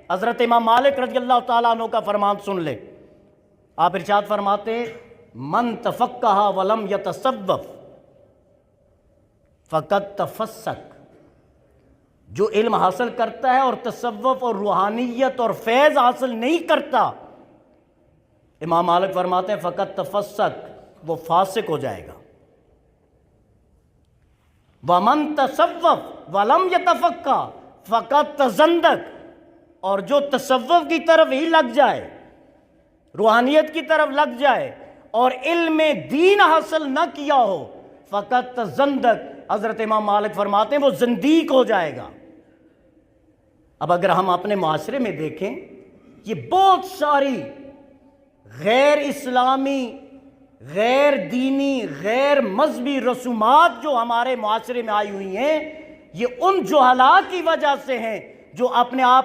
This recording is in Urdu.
حضرت امام مالک رضی اللہ تعالیٰ عنہ کا فرمان سن لے، آپ ارشاد فرماتے ہیں من تفقہ ولم یتصوف فقد تفسق، جو علم حاصل کرتا ہے اور تصوف اور روحانیت اور فیض حاصل نہیں کرتا، امام مالک فرماتے ہیں فقط تفسق، وہ فاسق ہو جائے گا۔ وَمَن تَصَوَّف وَلَمْ يَتَفَقَّهْ فَقَدْ تَزَنَّدَ، اور جو تصوف کی طرف ہی لگ جائے، روحانیت کی طرف لگ جائے اور علم دین حاصل نہ کیا ہو، فَقَدْ تَزَنَّدَ، حضرت امام مالک فرماتے ہیں وہ زندیق ہو جائے گا۔ اب اگر ہم اپنے معاشرے میں دیکھیں، یہ بہت ساری غیر اسلامی، غیر دینی، غیر مذہبی رسومات جو ہمارے معاشرے میں آئی ہوئی ہیں، یہ ان جہلاء کی وجہ سے ہیں جو اپنے آپ